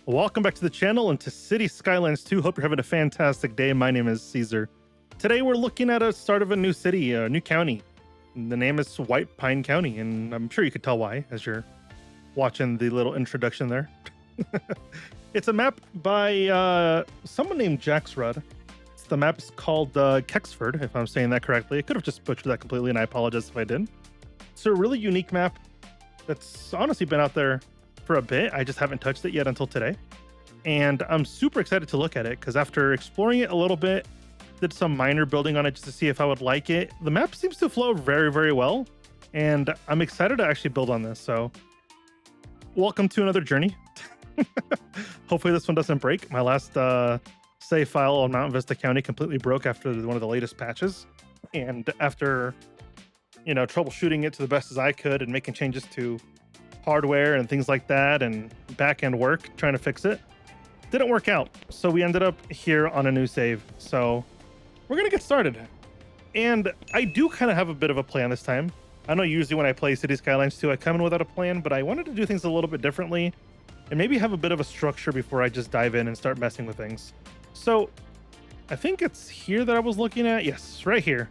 Welcome back to the channel and to City Skylines 2. Hope you're having a fantastic day. My name is Caesar. Today we're looking at a start of a new city, a new county. The name is White Pine County, and I'm sure you could tell why as you're watching the little introduction there. It's a map by someone named Jaxrud. The map is called Kexford, if I'm saying that correctly. I could have just butchered that completely, and I apologize if I did. It's a really unique map that's honestly been out there for a bit. I just haven't touched it yet until today. And I'm super excited to look at it because after exploring it a little bit, did some minor building on it just to see if I would like it. The map seems to flow very, very well. And I'm excited to actually build on this. So welcome to another journey. Hopefully this one doesn't break. My last save file on Mount Vista County completely broke after one of the latest patches. And after, troubleshooting it to the best as I could and making changes to hardware and things like that and back-end work trying to fix it, didn't work out. So we ended up here on a new save. So we're gonna get started. And I do kind of have a bit of a plan this time. I know usually when I play City Skylines 2, I come in without a plan, but I wanted to do things a little bit differently and maybe have a bit of a structure before I just dive in and start messing with things. So I think it's here that I was looking at. Yes, right here.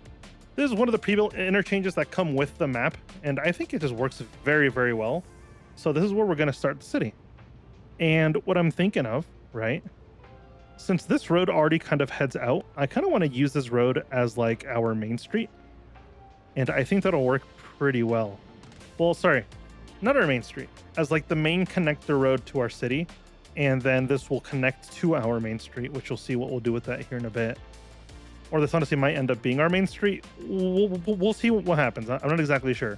This is one of the pre-built interchanges that come with the map, and I think it just works very, very well. So this is where we're going to start the city. And what I'm thinking of, right? Since this road already kind of heads out, I kind of want to use this road as like our main street. And I think that'll work pretty well. Well, sorry, not our main street, as like the main connector road to our city. And then this will connect to our main street, which you'll see what we'll do with that here in a bit. Or this honestly might end up being our main street. We'll see what happens. I'm not exactly sure.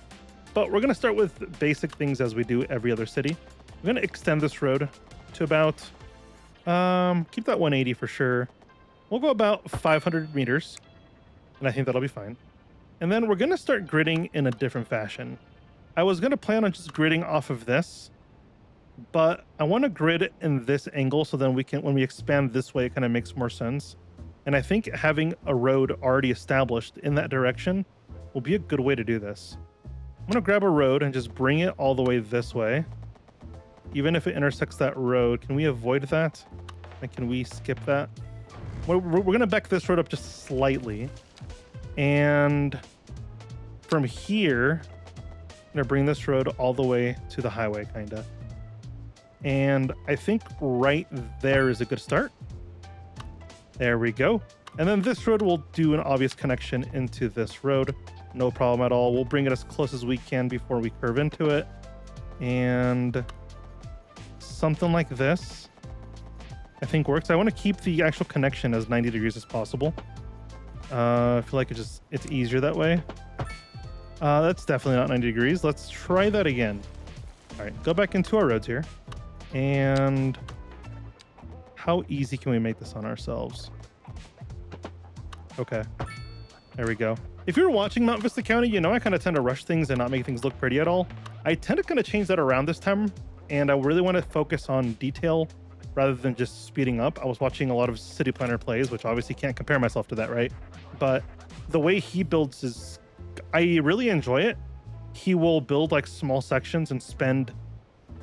But we're going to start with basic things as we do every other city. We're going to extend this road to about, keep that 180 for sure. We'll go about 500 meters, and I think that'll be fine. And then we're going to start gridding in a different fashion. I was going to plan on just gridding off of this, but I want to grid in this angle so then we can, when we expand this way, it kind of makes more sense. And I think having a road already established in that direction will be a good way to do this. I'm going to grab a road and just bring it all the way this way. Even if it intersects that road, can we avoid that? And can we skip that? We're going to back this road up just slightly. And from here, I'm going to bring this road all the way to the highway, kind of. And I think right there is a good start. There we go. And then this road will do an obvious connection into this road. No problem at all. We'll bring it as close as we can before we curve into it. And something like this, I think works. I want to keep the actual connection as 90 degrees as possible. I feel like it's easier that way. That's definitely not 90 degrees. Let's try that again. All right, go back into our roads here. And how easy can we make this on ourselves? Okay, there we go. If you're watching Mount Vista County, I kind of tend to rush things and not make things look pretty at all. I tend to kind of change that around this time, and I really want to focus on detail rather than just speeding up. I was watching a lot of City Planner plays, which obviously can't compare myself to that, right? But the way he builds is, I really enjoy it. He will build like small sections and spend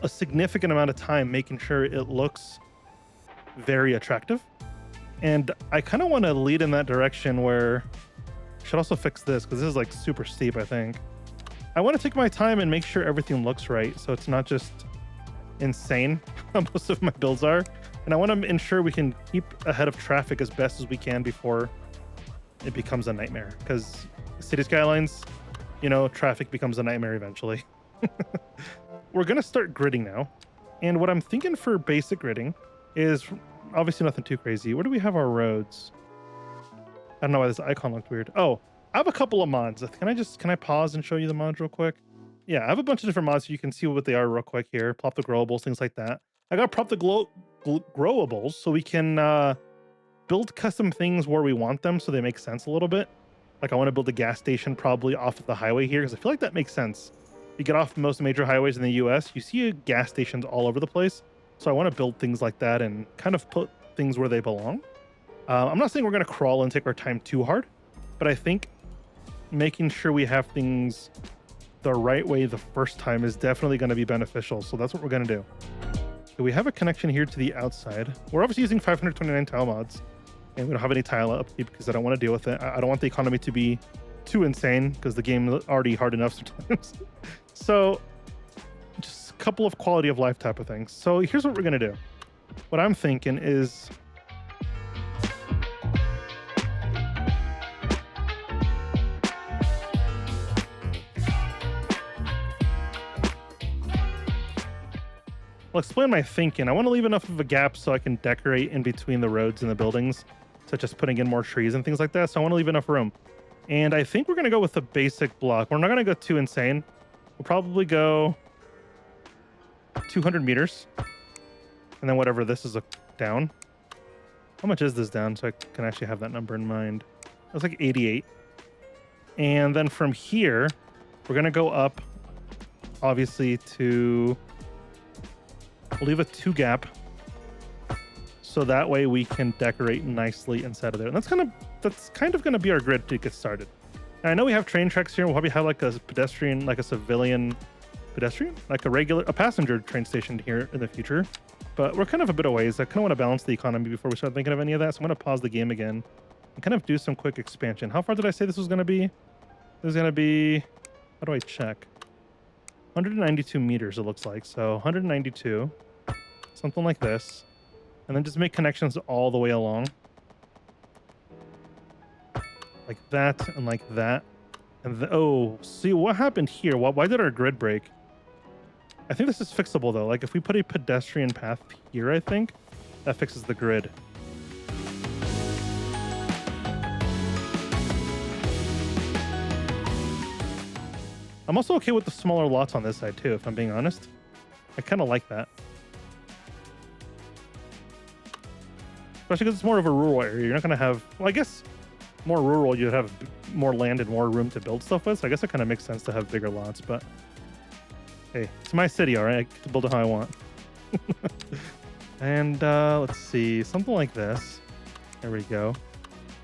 a significant amount of time making sure it looks very attractive. And I kind of want to lead in that direction where I should also fix this because this is like super steep, I think. I want to take my time and make sure everything looks right so it's not just insane how most of my builds are. And I want to ensure we can keep ahead of traffic as best as we can before it becomes a nightmare, because City Skylines, traffic becomes a nightmare eventually. We're going to start gridding now. And what I'm thinking for basic gridding is obviously nothing too crazy. Where do we have our roads? I don't know why this icon looked weird. Oh, I have a couple of mods. Can I pause and show you the mods real quick? Yeah, I have a bunch of different mods so you can see what they are real quick here. Plop the growables, things like that. I got prop the growables so we can build custom things where we want them so they make sense a little bit. Like I want to build a gas station probably off of the highway here because I feel like that makes sense. You get off most major highways in the US, you see gas stations all over the place. So I want to build things like that and kind of put things where they belong. I'm not saying we're going to crawl and take our time too hard, but I think making sure we have things the right way the first time is definitely going to be beneficial. So that's what we're going to do. We have a connection here to the outside. We're obviously using 529 tile mods, and we don't have any tile upkeep because I don't want to deal with it. I don't want the economy to be too insane because the game is already hard enough sometimes. So just a couple of quality of life type of things. So here's what we're going to do. What I'm thinking is I'll explain my thinking. I want to leave enough of a gap so I can decorate in between the roads and the buildings, such as putting in more trees and things like that. So I want to leave enough room. And I think we're going to go with the basic block. We're not going to go too insane. We'll probably go 200 meters. And then whatever this is down. How much is this down so I can actually have that number in mind? It's like 88. And then from here, we're going to go up, obviously, to... We'll leave a 2 gap so that way we can decorate nicely inside of there. And that's kind of going to be our grid to get started. And I know we have train tracks here. We'll probably have like a pedestrian, like a civilian pedestrian, like a passenger train station here in the future. But we're kind of a bit of ways. I kind of want to balance the economy before we start thinking of any of that. So I'm going to pause the game again and kind of do some quick expansion. How far did I say this was going to be? This is going to be, how do I check? 192 meters, it looks like. So 192. Something like this. And then just make connections all the way along. Like that and like that. And oh, see what happened here? Why did our grid break? I think this is fixable though. Like if we put a pedestrian path here, I think that fixes the grid. I'm also okay with the smaller lots on this side too, if I'm being honest. I kind of like that. Especially because it's more of a rural area. You're not going to have... Well, I guess more rural, you'd have more land and more room to build stuff with. So I guess it kind of makes sense to have bigger lots. But hey, it's my city, all right? I get to build it how I want. And let's see. Something like this. There we go.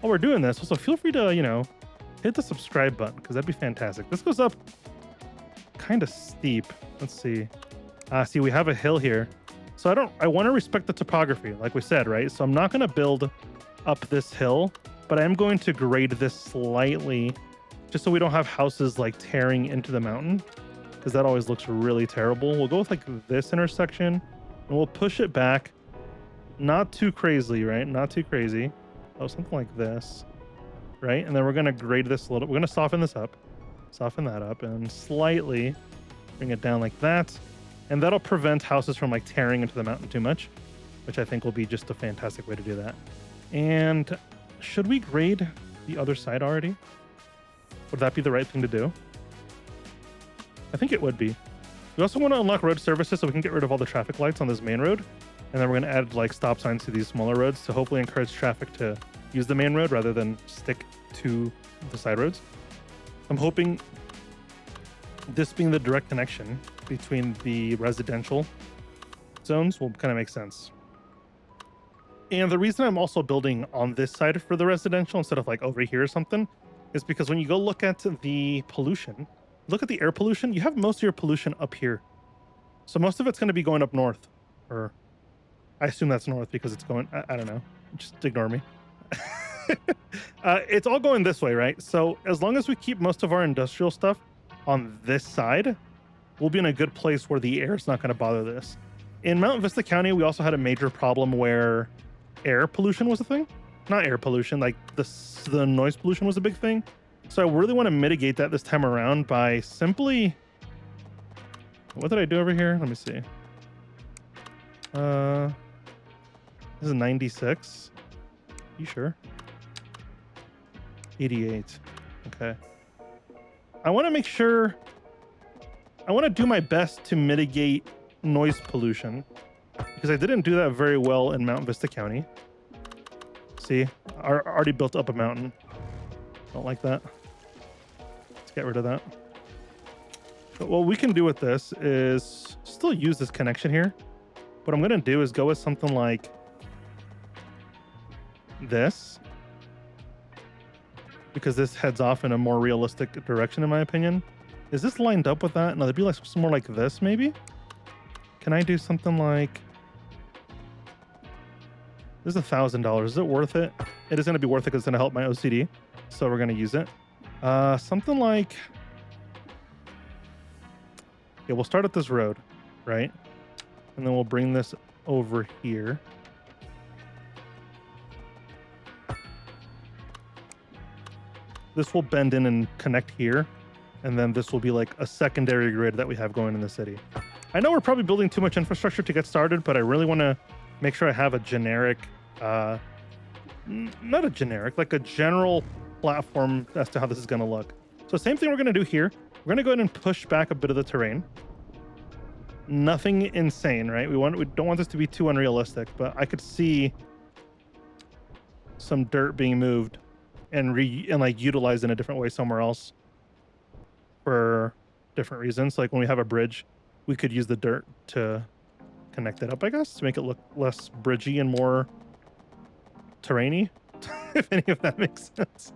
While we're doing this, also feel free to, hit the subscribe button because that'd be fantastic. This goes up kind of steep. Let's see. See, we have a hill here. So I want to respect the topography, like we said, right? So I'm not going to build up this hill, but I am going to grade this slightly just so we don't have houses like tearing into the mountain because that always looks really terrible. We'll go with like this intersection and we'll push it back. Not too crazy, right? Not too crazy. Oh, something like this, right? And then we're going to grade this a little. We're going to soften this up, soften that up and slightly bring it down like that. And that'll prevent houses from like tearing into the mountain too much, which I think will be just a fantastic way to do that. And should we grade the other side already? Would that be the right thing to do? I think it would be. We also want to unlock road services so we can get rid of all the traffic lights on this main road. And then we're going to add like stop signs to these smaller roads to hopefully encourage traffic to use the main road rather than stick to the side roads. I'm hoping this being the direct connection between the residential zones will kind of make sense. And the reason I'm also building on this side for the residential instead of like over here or something is because when you go look at the pollution, look at the air pollution, you have most of your pollution up here. So most of it's going to be going up north, or I assume that's north because it's going, I don't know, just ignore me. It's all going this way, right? So as long as we keep most of our industrial stuff on this side, we'll be in a good place where the air is not going to bother this. In Mount Vista County, we also had a major problem where air pollution was a thing. Not air pollution, like the noise pollution was a big thing. So I really want to mitigate that this time around by simply... What did I do over here? Let me see. This is 96. You sure? 88. Okay. I want to make sure... I want to do my best to mitigate noise pollution because I didn't do that very well in Mount Vista County. See, I already built up a mountain. Don't like that. Let's get rid of that. But what we can do with this is still use this connection here. What I'm going to do is go with something like this, because this heads off in a more realistic direction, in my opinion. Is this lined up with that? No, it'd be like some more like this, maybe? Can I do something like... This is $1,000. Is it worth it? It is going to be worth it because it's going to help my OCD. So we're going to use it. Something like... Yeah, we'll start at this road, right? And then we'll bring this over here. This will bend in and connect here. And then this will be like a secondary grid that we have going in the city. I know we're probably building too much infrastructure to get started, but I really want to make sure I have a generic, not a generic, like a general platform as to how this is going to look. So same thing we're going to do here. We're going to go ahead and push back a bit of the terrain. Nothing insane, right? We don't want this to be too unrealistic, but I could see some dirt being moved and like utilized in a different way somewhere else for different reasons. Like when we have a bridge, we could use the dirt to connect it up, I guess, to make it look less bridgy and more terrainy, if any of that makes sense.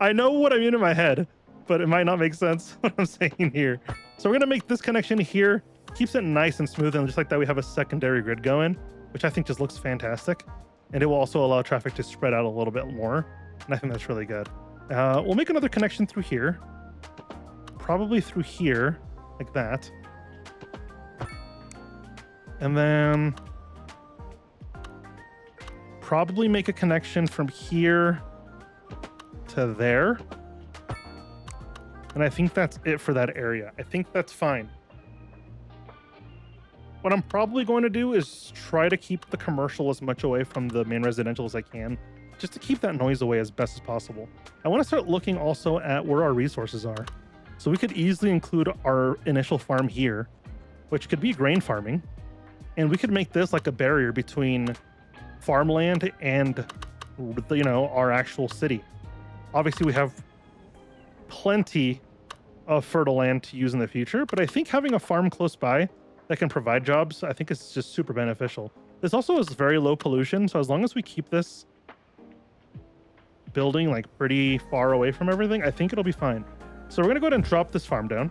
I know what I mean in my head, but it might not make sense what I'm saying here. So we're going to make this connection here. Keeps it nice and smooth, and just like that, we have a secondary grid going, which I think just looks fantastic. And it will also allow traffic to spread out a little bit more, and I think that's really good. We'll make another connection through here. Probably through here, like that. And then probably make a connection from here to there. And I think that's it for that area. I think that's fine. What I'm probably going to do is try to keep the commercial as much away from the main residential as I can, just to keep that noise away as best as possible. I want to start looking also at where our resources are. So we could easily include our initial farm here, which could be grain farming. And we could make this like a barrier between farmland and, you know, our actual city. Obviously, we have plenty of fertile land to use in the future, but I think having a farm close by that can provide jobs, I think is just super beneficial. This also is very low pollution, so as long as we keep this building like pretty far away from everything, I think it'll be fine. So we're gonna go ahead and drop this farm down.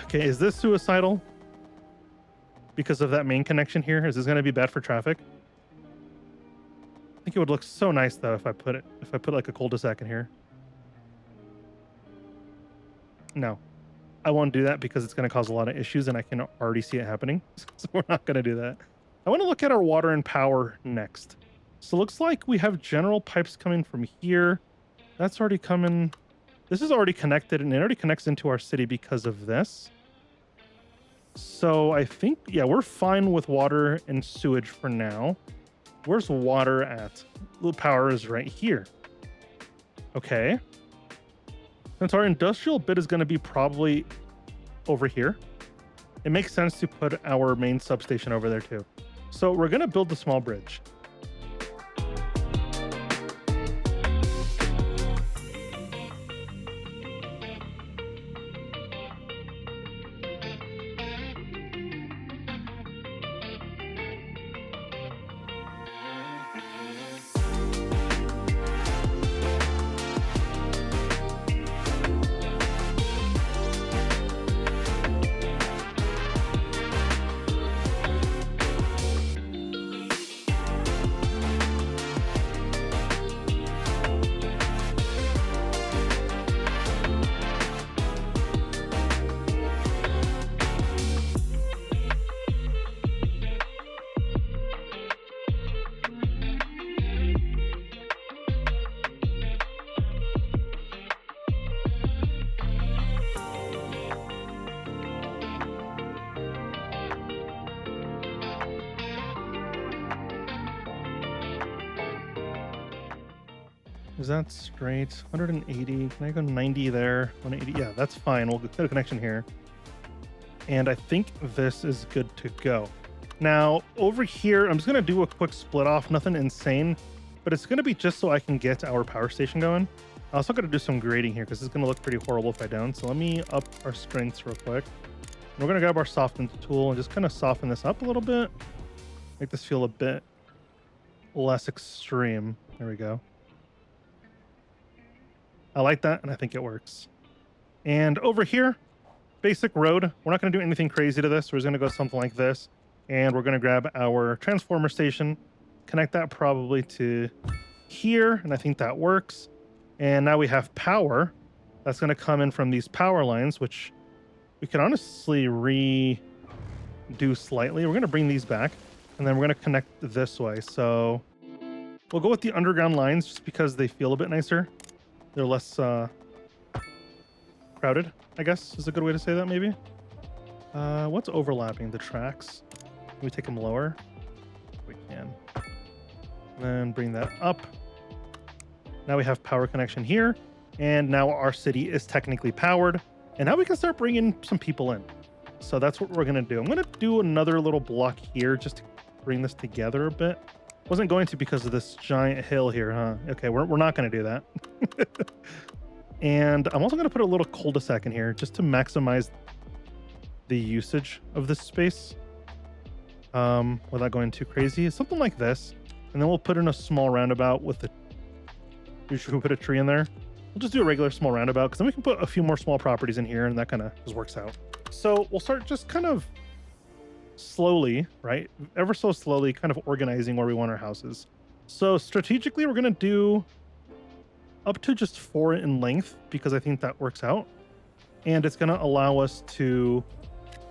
Okay, is this suicidal? Because of that main connection here? Is this going to be bad for traffic? I think it would look so nice though if I put like a cul-de-sac in here. No, I won't do that because it's going to cause a lot of issues and I can already see it happening. So we're not going to do that. I want to look at our water and power next. So it looks like we have general pipes coming from here. That's already coming. This is already connected and it already connects into our city because of this. So I think, yeah, we're fine with water and sewage for now. Where's water at? The power is right here. Okay. Since our industrial bit is going to be probably over here, it makes sense to put our main substation over there too. So we're going to build the small bridge. Is that straight? 180. Can I go 90 there? 180. Yeah, that's fine. We'll get a connection here. And I think this is good to go. Now, over here, I'm just going to do a quick split off. Nothing insane, but it's going to be just so I can get our power station going. I also got to do some grading here because it's going to look pretty horrible if I don't. So let me up our strengths real quick. And we're going to grab our soften tool and just kind of soften this up a little bit. Make this feel a bit less extreme. There we go. I like that, and I think it works. And over here, basic road. We're not going to do anything crazy to this. We're just going to go something like this. And we're going to grab our transformer station, connect that probably to here, and I think that works. And now we have power. That's going to come in from these power lines, which we can honestly redo slightly. We're going to bring these back, and then we're going to connect this way. So we'll go with the underground lines just because they feel a bit nicer. They're less crowded, I guess is a good way to say that, maybe. What's overlapping? The tracks. Can we take them lower? We can. And then bring that up. Now we have power connection here, and now our city is technically powered, and now we can start bringing some people in. So that's what we're going to do. I'm going to do another little block here just to bring this together a bit. Wasn't going to because of this giant hill here, huh? Okay, we're not going to do that. And I'm also going to put a little cul-de-sac in here just to maximize the usage of this space without going too crazy. Something like this. And then we'll put in a small roundabout with the... Should we put a tree in there? We'll just do a regular small roundabout because then we can put a few more small properties in here and that kind of just works out. So we'll start just kind of slowly, right? Ever so slowly kind of organizing where we want our houses. So strategically, we're going to do up to just 4 in length because I think that works out. And it's going to allow us to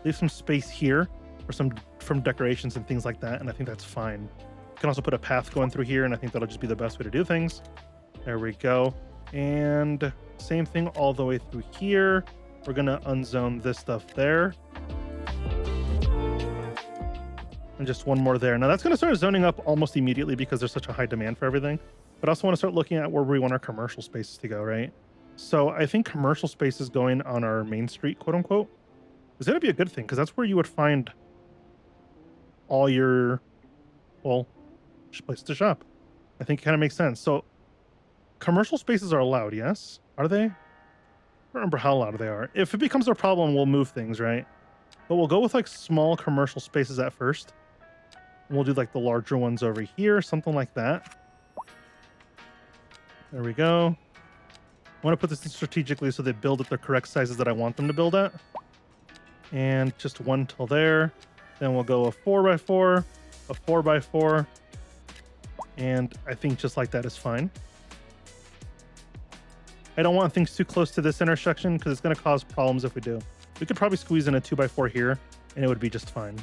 leave some space here for some from decorations and things like that. And I think that's fine. You can also put a path going through here, and I think that'll just be the best way to do things. There we go. And same thing all the way through here. We're going to unzone this stuff there. And just one more there. Now that's going to start zoning up almost immediately because there's such a high demand for everything. But I also want to start looking at where we want our commercial spaces to go, right? So I think commercial spaces going on our main street, quote unquote, is going to be a good thing because that's where you would find all your, well, places to shop. I think it kind of makes sense. So commercial spaces are allowed, yes? Are they? I don't remember how loud they are. If it becomes a problem, we'll move things, right? But we'll go with like small commercial spaces at first. We'll do like the larger ones over here, something like that. There we go. I want to put this in strategically so they build at the correct sizes that I want them to build at. And just one till there. Then we'll go a 4x4, a 4x4. And I think just like that is fine. I don't want things too close to this intersection because it's going to cause problems if we do. We could probably squeeze in a 2x4 here and it would be just fine.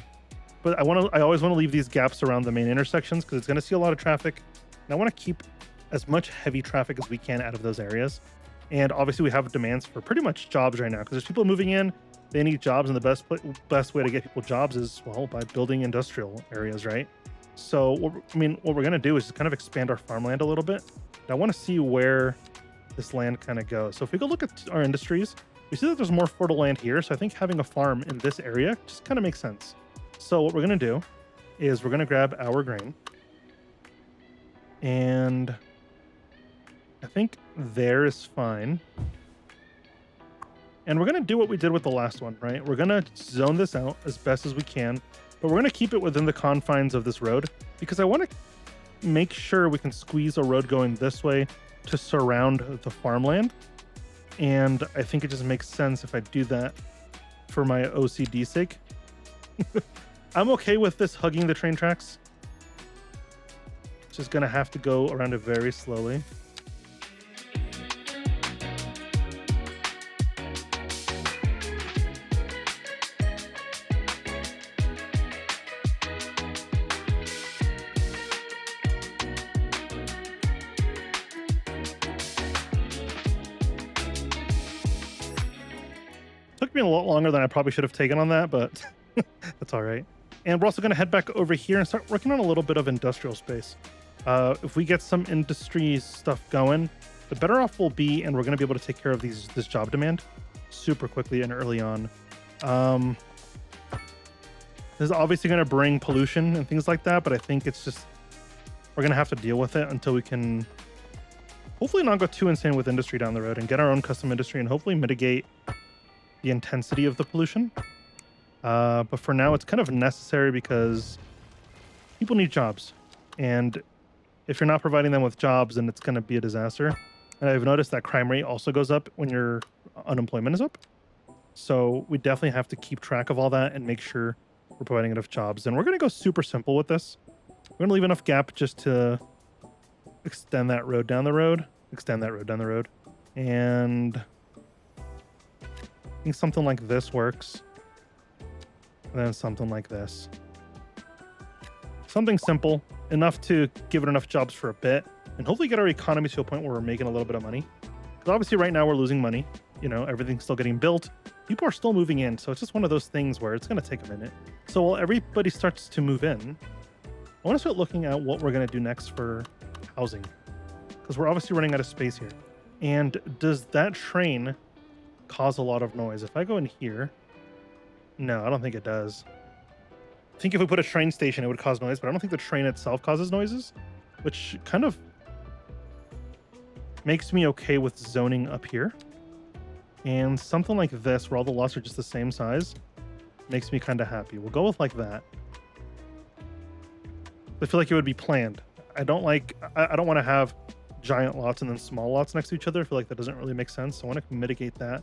But I always want to leave these gaps around the main intersections because it's going to see a lot of traffic. And I want to keep as much heavy traffic as we can out of those areas. And obviously we have demands for pretty much jobs right now because there's people moving in, they need jobs, and the best way to get people jobs is, well, by building industrial areas, right? So, what we're going to do is just kind of expand our farmland a little bit. And I want to see where this land kind of goes. So if we go look at our industries, we see that there's more fertile land here. So I think having a farm in this area just kind of makes sense. So what we're going to do is we're going to grab our grain. And I think there is fine. And we're going to do what we did with the last one, right? We're going to zone this out as best as we can, but we're going to keep it within the confines of this road because I want to make sure we can squeeze a road going this way to surround the farmland. And I think it just makes sense if I do that for my OCD sake. I'm okay with this hugging the train tracks. It's just going to have to go around it very slowly. Took me a lot longer than I probably should have taken on that, but that's all right. And we're also going to head back over here and start working on a little bit of industrial space. If we get some industry stuff going, the better off we'll be, and we're going to be able to take care of this job demand super quickly and early on. This is obviously going to bring pollution and things like that, but I think it's just, we're going to have to deal with it until we can hopefully not go too insane with industry down the road and get our own custom industry and hopefully mitigate the intensity of the pollution. But for now, it's kind of necessary because people need jobs. And if you're not providing them with jobs, then it's going to be a disaster. And I've noticed that crime rate also goes up when your unemployment is up. So we definitely have to keep track of all that and make sure we're providing enough jobs. And we're going to go super simple with this. We're going to leave enough gap just to extend that road down the road. And I think something like this works. And then something like this. Something simple, enough to give it enough jobs for a bit, and hopefully get our economy to a point where we're making a little bit of money. Because obviously right now we're losing money. You know, everything's still getting built. People are still moving in, so it's just one of those things where it's going to take a minute. So while everybody starts to move in, I want to start looking at what we're going to do next for housing. Because we're obviously running out of space here. And does that train cause a lot of noise? If I go in here, no, I don't think it does. I think if we put a train station, it would cause noise, but I don't think the train itself causes noises, which kind of makes me okay with zoning up here. And something like this, where all the lots are just the same size, makes me kind of happy. We'll go with like that. I feel like it would be planned. I don't want to have giant lots and then small lots next to each other. I feel like that doesn't really make sense. So I want to mitigate that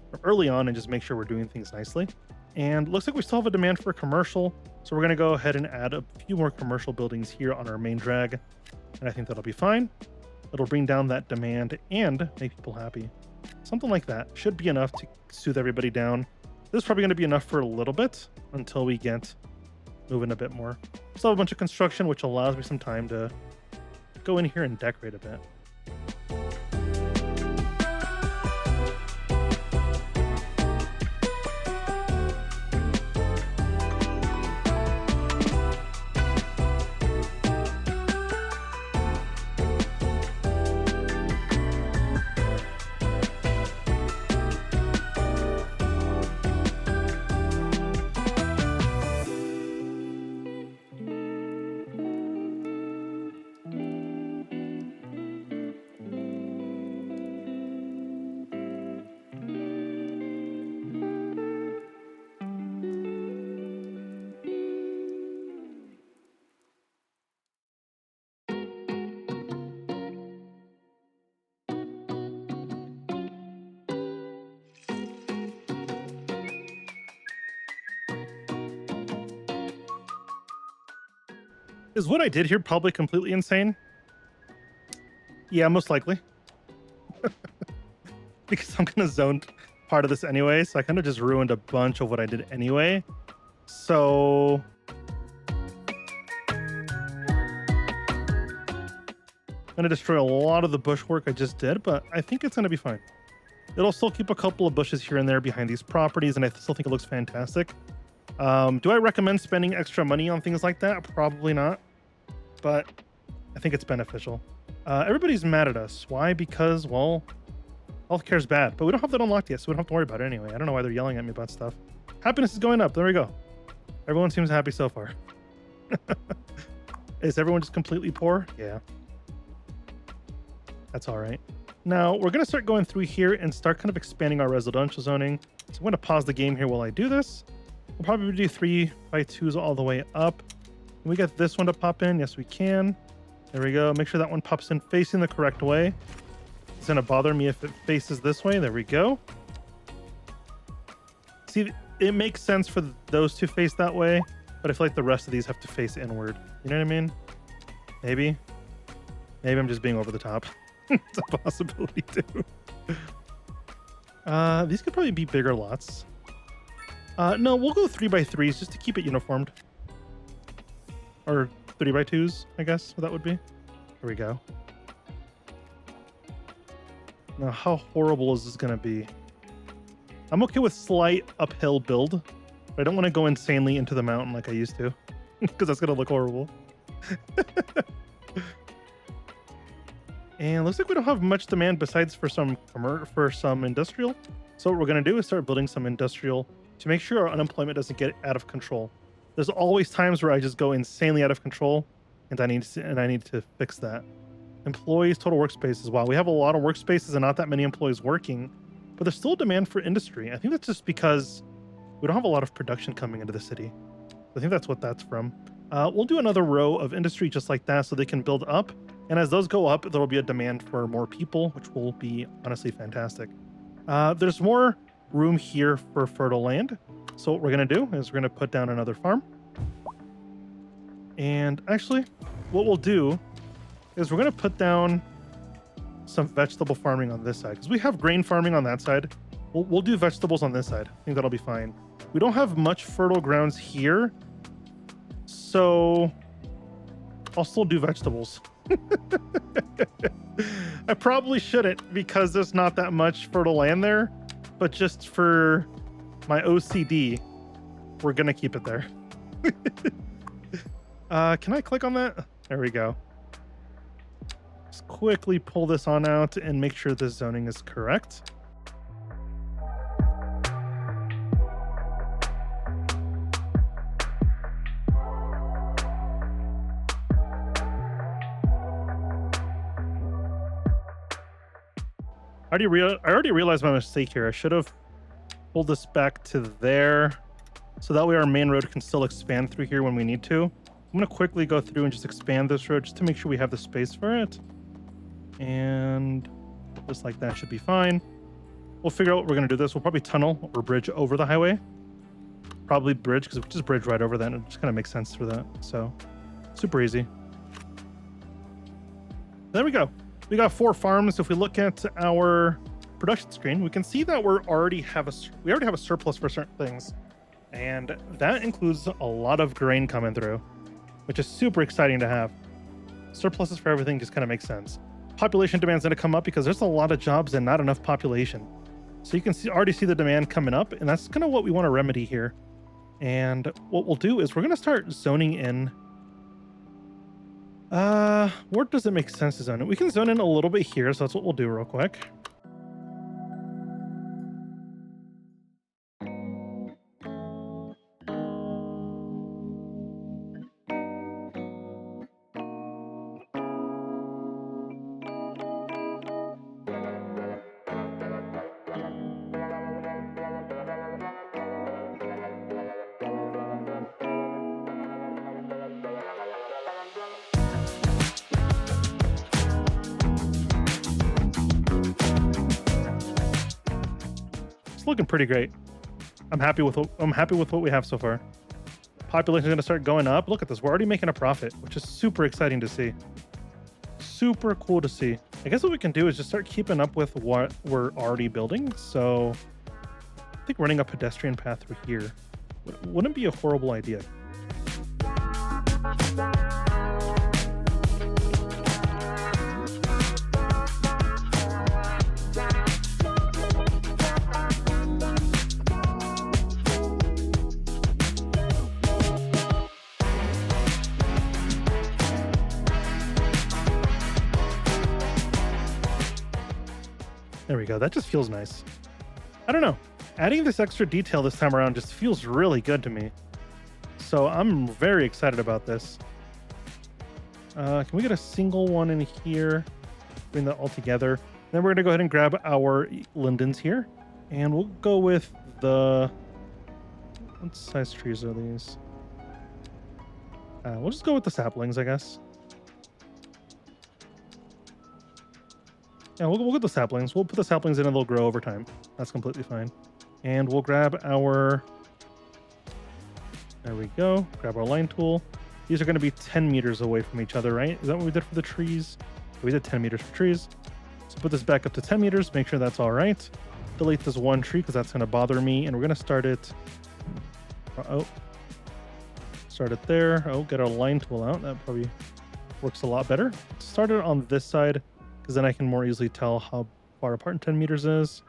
from early on and just make sure we're doing things nicely. And looks like we still have a demand for commercial. So we're going to go ahead and add a few more commercial buildings here on our main drag. And I think that'll be fine. It'll bring down that demand and make people happy. Something like that should be enough to soothe everybody down. This is probably going to be enough for a little bit until we get moving a bit more. Still have a bunch of construction, which allows me some time to go in here and decorate a bit. Is what I did here probably completely insane? Yeah, most likely. Because I'm going to zone part of this anyway, so I kind of just ruined a bunch of what I did anyway. So I'm going to destroy a lot of the bush work I just did, but I think it's going to be fine. It'll still keep a couple of bushes here and there behind these properties, and I still think it looks fantastic. Do I recommend spending extra money on things like that? Probably not, but I think it's beneficial. Everybody's mad at us. Why? Because, well, healthcare's bad, but we don't have that unlocked yet, so we don't have to worry about it anyway. I don't know why they're yelling at me about stuff. Happiness is going up. There we go. Everyone seems happy so far. Is everyone just completely poor? Yeah. That's all right. Now, we're going to start going through here and start kind of expanding our residential zoning. So I'm going to pause the game here while I do this. We'll probably do 3x2s all the way up. Can we get this one to pop in? Yes, we can. There we go. Make sure that one pops in facing the correct way. It's going to bother me if it faces this way. There we go. See, it makes sense for those to face that way, but I feel like the rest of these have to face inward. You know what I mean? Maybe. Maybe I'm just being over the top. It's a possibility too. These could probably be bigger lots. No, we'll go 3x3s just to keep it uniformed. Or 3x2s, I guess what that would be. There we go. Now, how horrible is this going to be? I'm okay with slight uphill build, but I don't want to go insanely into the mountain like I used to, because that's going to look horrible. And looks like we don't have much demand besides for some industrial. So what we're going to do is start building some industrial to make sure our unemployment doesn't get out of control. There's always times where I just go insanely out of control, and I need to fix that. Employees, total workspaces. Wow, we have a lot of workspaces and not that many employees working, but there's still a demand for industry. I think that's just because we don't have a lot of production coming into the city. I think that's what that's from. We'll do another row of industry just like that so they can build up. And as those go up, there will be a demand for more people, which will be honestly fantastic. There's more room here for fertile land. So what we're going to do is we're going to put down another farm. And actually, what we'll do is we're going to put down some vegetable farming on this side because we have grain farming on that side. We'll do vegetables on this side. I think that'll be fine. We don't have much fertile grounds here, so I'll still do vegetables. I probably shouldn't because there's not that much fertile land there, but just for my OCD, we're gonna keep it there. Can I click on that? There we go. Just quickly pull this on out and make sure the zoning is correct. I already realized my mistake here. I should have pulled this back to there so that way our main road can still expand through here when we need to. I'm going to quickly go through and just expand this road just to make sure we have the space for it. And just like that should be fine. We'll figure out what we're going to do this. We'll probably tunnel or bridge over the highway. Probably bridge because if we just bridge right over that, it just kind of makes sense for that. So super easy. There we go. We got 4 farms. If we look at our production screen, we can see that we already have a surplus for certain things. And that includes a lot of grain coming through, which is super exciting to have. Surpluses for everything just kind of makes sense. Population demand's going to come up because there's a lot of jobs and not enough population. So you can already see the demand coming up, and that's kind of what we want to remedy here. And what we'll do is we're going to start zoning in. Where does it make sense to zone it? We can zone in a little bit here, so that's what we'll do real quick. Looking pretty great. I'm happy with what we have so far. Population is going to start going up. Look at this. We're already making a profit, which is super exciting to see. Super cool to see. I guess what we can do is just start keeping up with what we're already building. So I think running a pedestrian path through here wouldn't be a horrible idea. There we go. That just feels nice. I don't know. Adding this extra detail this time around just feels really good to me. So I'm very excited about this. Can we get a single one in here? Bring that all together. Then we're going to go ahead and grab our lindens here. And we'll go with the... What size trees are these? We'll just go with the saplings, I guess. Yeah, we'll get the saplings. We'll put the saplings in and they'll grow over time. That's completely fine. And we'll grab our... There we go. Grab our line tool. These are going to be 10 meters away from each other, right? Is that what we did for the trees? We did 10 meters for trees. So put this back up to 10 meters. Make sure that's all right. Delete this one tree because that's going to bother me. And we're going to start it... Start it there. Oh, get our line tool out. That probably works a lot better. Start it on this side, because then I can more easily tell how far apart 10 meters is.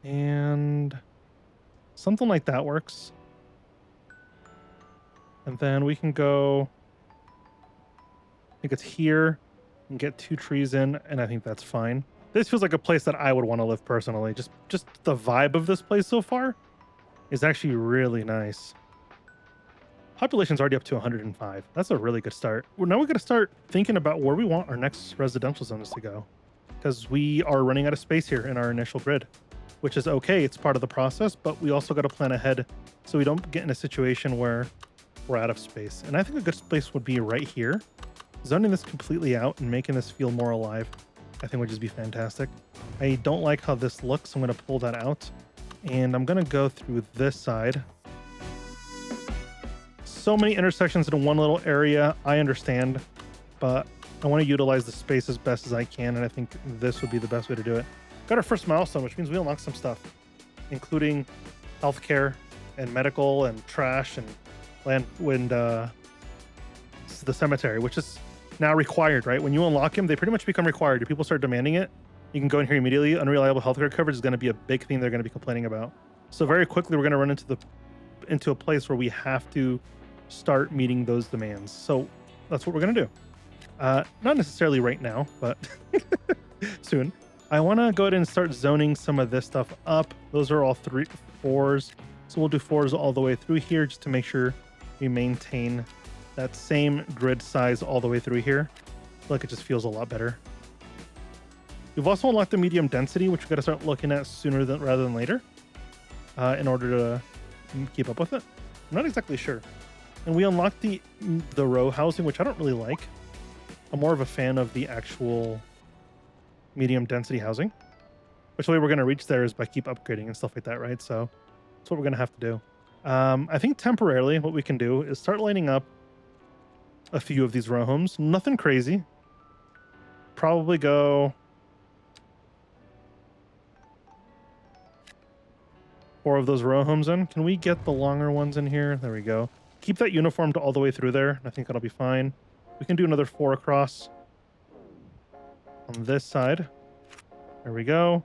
And something like that works. And then we can go, I think it's here, and get 2 trees in, and I think that's fine. This feels like a place that I would want to live personally. Just the vibe of this place so far is actually really nice. Population's already up to 105. That's a really good start. Well, now we got to start thinking about where we want our next residential zones to go, because we are running out of space here in our initial grid, which is okay. It's part of the process, but we also got to plan ahead so we don't get in a situation where we're out of space. And I think a good space would be right here. Zoning this completely out and making this feel more alive, I think would just be fantastic. I don't like how this looks. I'm going to pull that out, and I'm going to go through this side. So many intersections in one little area, I understand, but I want to utilize the space as best as I can, and I think this would be the best way to do it. Got our first milestone, which means we unlock some stuff, including healthcare and medical and trash and land, the cemetery, which is now required, right? When you unlock him, they pretty much become required. If people start demanding it, you can go in here immediately. Unreliable healthcare coverage is going to be a big thing they're going to be complaining about. So very quickly, we're going to run into a place where we have to start meeting those demands. So that's what we're going to do. Not necessarily right now, but soon. I want to go ahead and start zoning some of this stuff up. Those are all 4s. So we'll do 4s all the way through here just to make sure we maintain that same grid size all the way through here. I feel like it just feels a lot better. We've also unlocked the medium density, which we've got to start looking at sooner rather than later in order to keep up with it. I'm not exactly sure. And we unlocked the row housing, which I don't really like. I'm more of a fan of the actual medium density housing, which the way we're going to reach there is by keep upgrading and stuff like that, right? So that's what we're going to have to do. I think temporarily what we can do is start lining up a few of these row homes. Nothing crazy. Probably go 4 of those row homes in. Can we get the longer ones in here? There we go. Keep that uniformed all the way through there. I think that'll be fine. We can do another 4 across on this side. There we go.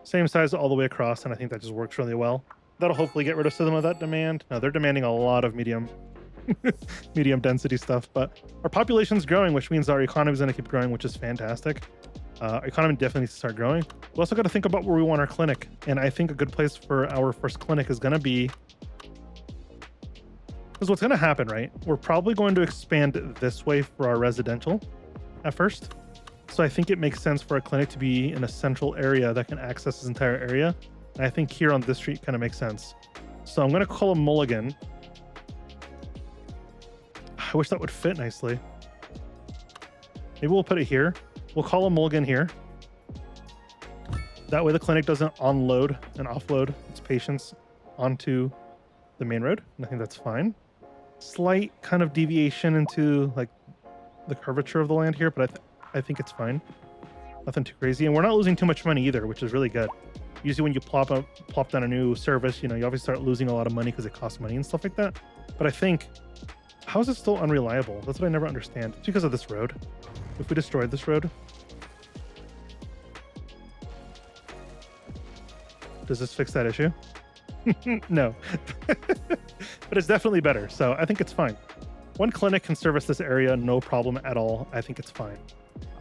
Same size all the way across, and I think that just works really well. That'll hopefully get rid of some of that demand. No, they're demanding a lot of medium density stuff, but our population's growing, which means our economy's going to keep growing, which is fantastic. Our economy definitely needs to start growing. We also got to think about where we want our clinic, and I think a good place for our first clinic is going to be, because what's going to happen, right? We're probably going to expand this way for our residential at first. So I think it makes sense for a clinic to be in a central area that can access this entire area. And I think here on this street kind of makes sense. So I'm going to call a mulligan. I wish that would fit nicely. Maybe we'll put it here. We'll call a mulligan here. That way the clinic doesn't unload and offload its patients onto the main road. And I think that's fine. Slight kind of deviation into like the curvature of the land here, but I think it's fine. Nothing too crazy. And we're not losing too much money either, which is really good. Usually when you plop down a new service, you obviously start losing a lot of money because it costs money and stuff like that. But I think, how is it still unreliable? That's what I never understand. It's because of this road. If we destroyed this road, does this fix that issue? No. But it's definitely better. So I think it's fine. One clinic can service this area, no problem at all. I think it's fine.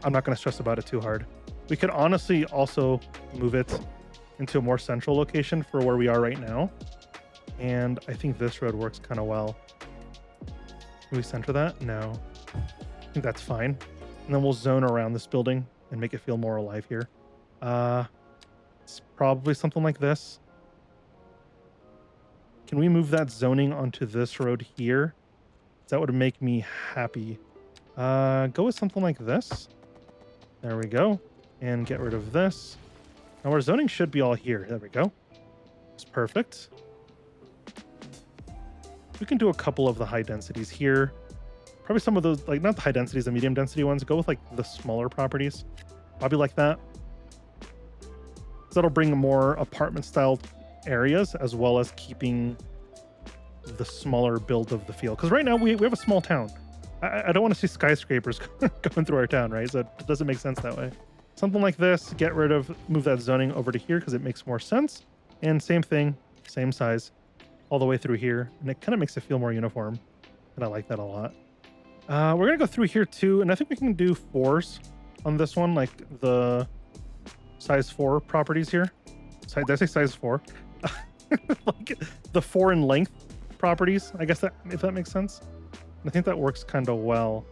I'm not going to stress about it too hard. We could honestly also move it into a more central location for where we are right now. And I think this road works kind of well. Can we center that? No. I think that's fine. And then we'll zone around this building and make it feel more alive here. It's probably something like this. Can we move that zoning onto this road here? That would make me happy. Go with something like this. There we go. And get rid of this. Now our zoning should be all here. There we go. It's perfect. We can do a couple of the high densities here. Probably some of those, like not the high densities, the medium density ones. Go with like the smaller properties. Probably like that. So that'll bring more apartment style areas as well as keeping the smaller build of the field. Because right now we have a small town. I don't want to see skyscrapers going through our town, right? So it doesn't make sense that way. Something like this, move that zoning over to here because it makes more sense. And same thing, same size, all the way through here. And it kind of makes it feel more uniform. And I like that a lot. We're going to go through here too. And I think we can do 4s on this one, like the size 4 properties here. Did I say size 4? Like the 4 in length properties, I guess, that if that makes sense. I think that works kind of well.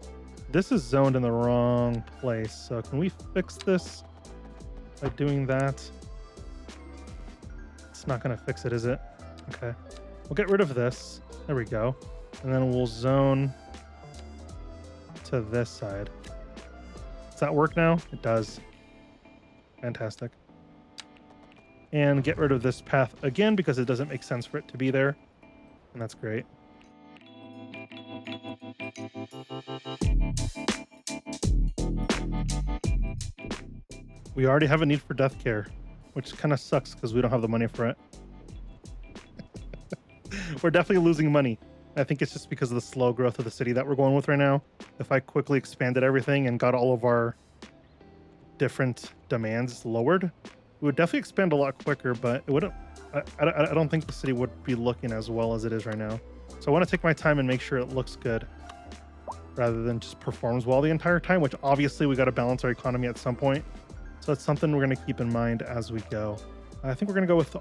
This is zoned in the wrong place. So can we fix this by doing that? It's not going to fix it, is it? Okay. We'll get rid of this. There we go. And then we'll zone to this side. Does that work now? It does. Fantastic. And get rid of this path again because it doesn't make sense for it to be there. And that's great. We already have a need for death care, which kind of sucks because we don't have the money for it. We're definitely losing money. I think it's just because of the slow growth of the city that we're going with right now. If I quickly expanded everything and got all of our different demands lowered, we would definitely expand a lot quicker, but it wouldn't. I don't think the city would be looking as well as it is right now. So I want to take my time and make sure it looks good rather than just performs well the entire time, which obviously we got to balance our economy at some point. So it's something we're going to keep in mind as we go. I think we're going to go with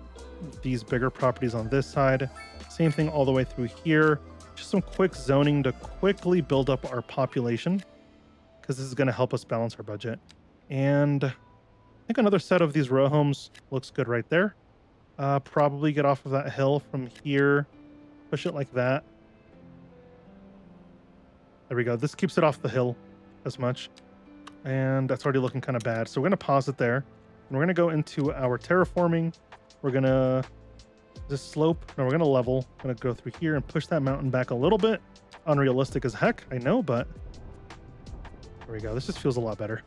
these bigger properties on this side. Same thing all the way through here. Just some quick zoning to quickly build up our population because this is going to help us balance our budget. And I think another set of these row homes looks good right there. Probably get off of that hill from here. Push it like that. There we go. This keeps it off the hill as much. And that's already looking kind of bad. So we're going to pause it there. And we're going to go into our terraforming. We're going to just slope. No, we're going to level. I'm going to go through here and push that mountain back a little bit. Unrealistic as heck, I know, but there we go. This just feels a lot better.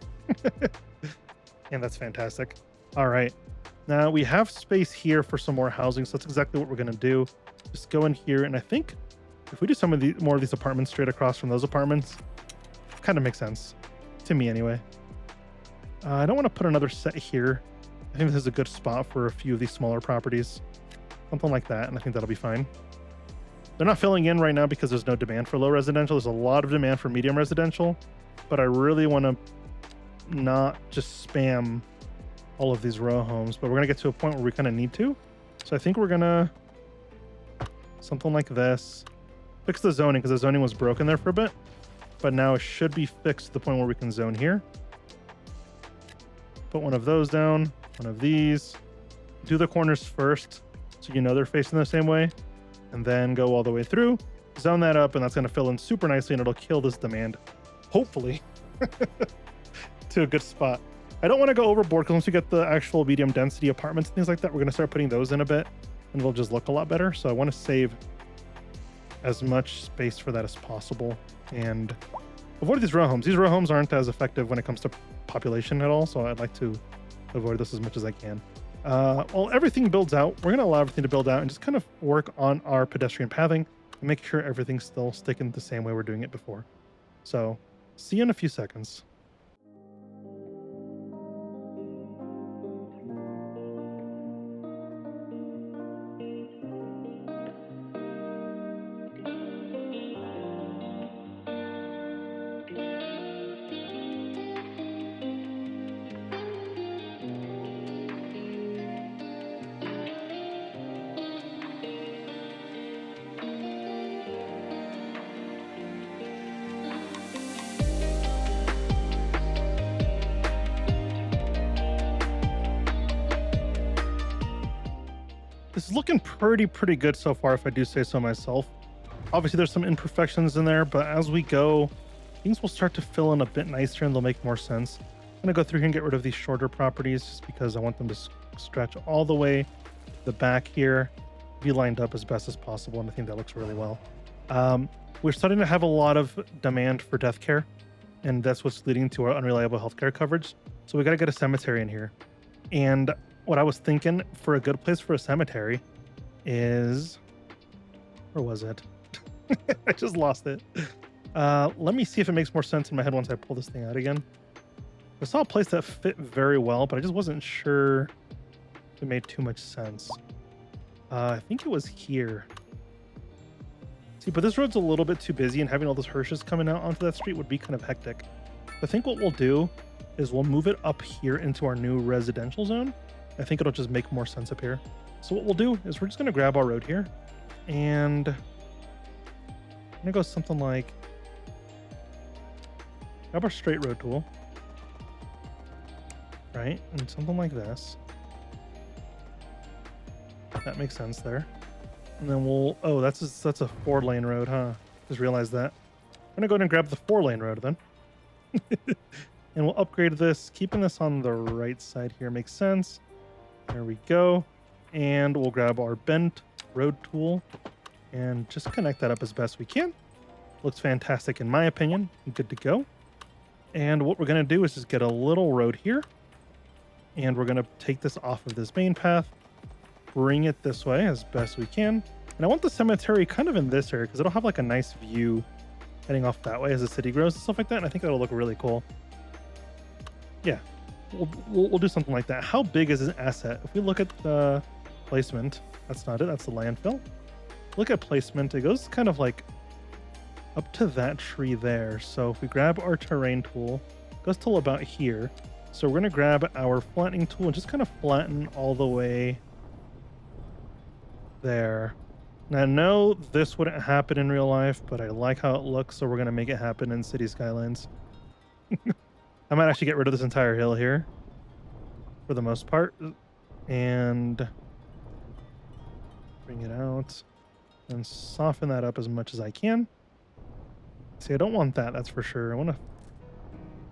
And that's fantastic. All right. Now we have space here for some more housing. So that's exactly what we're going to do. Just go in here. And I think if we do some of the more of these apartments straight across from those apartments, it kind of makes sense to me anyway. I don't want to put another set here. I think this is a good spot for a few of these smaller properties. Something like that. And I think that'll be fine. They're not filling in right now because there's no demand for low residential. There's a lot of demand for medium residential, but I really want to not just spam all of these row homes, but we're going to get to a point where we kind of need to. So I think we're going to something like this. Fix the zoning because the zoning was broken there for a bit, but now it should be fixed to the point where we can zone here. Put one of those down, one of these. Do the corners first so you know they're facing the same way, and then go all the way through. Zone that up, and that's going to fill in super nicely, and it'll kill this demand, hopefully, to a good spot. I don't want to go overboard because once we get the actual medium density apartments and things like that, we're going to start putting those in a bit, and it'll just look a lot better. So I want to save as much space for that as possible and avoid these row homes. These row homes aren't as effective when it comes to population at all, so I'd like to avoid this as much as I can. While everything builds out, we're going to allow everything to build out and just kind of work on our pedestrian pathing and make sure everything's still sticking the same way we're doing it before. So see you in a few seconds. This is looking pretty good so far, if I do say so myself. Obviously, there's some imperfections in there, but as we go, things will start to fill in a bit nicer and they'll make more sense. I'm going to go through here and get rid of these shorter properties just because I want them to stretch all the way to the back here, be lined up as best as possible, and I think that looks really well. We're starting to have a lot of demand for death care, and that's what's leading to our unreliable healthcare coverage. So we got to get a cemetery in here. And what I was thinking for a good place for a cemetery is, where was it? I just lost it. Let me see if it makes more sense in my head once I pull this thing out again. I saw a place that fit very well, but I just wasn't sure if it made too much sense. I think it was here. See, but this road's a little bit too busy, and having all those Hershes coming out onto that street would be kind of hectic. I think what we'll do is we'll move it up here into our new residential zone. I think it'll just make more sense up here. So what we'll do is we're just going to grab our road here and gonna go something like, grab our straight road tool, right? And something like this. That makes sense there. And then we'll, oh, that's a 4-lane road, huh? Just realized that. I'm gonna go ahead and grab the 4-lane road then. And we'll upgrade this, keeping this on the right side here makes sense. There we go. And we'll grab our bent road tool and just connect that up as best we can. Looks fantastic in my opinion. Good to go. And what we're going to do is just get a little road here. And we're going to take this off of this main path, bring it this way as best we can. And I want the cemetery kind of in this area because it'll have like a nice view heading off that way as the city grows and stuff like that. And I think that'll look really cool. Yeah, we'll do something like that. How big is this asset? If we look at the placement, that's not it. That's the landfill. Look at placement. It goes kind of like up to that tree there. So if we grab our terrain tool, it goes till about here. So we're going to grab our flattening tool and just kind of flatten all the way there. Now, I know this wouldn't happen in real life, but I like how it looks, so we're going to make it happen in City Skylines. I might actually get rid of this entire hill here for the most part and bring it out and soften that up as much as I can. See, I don't want that, that's for sure. I want to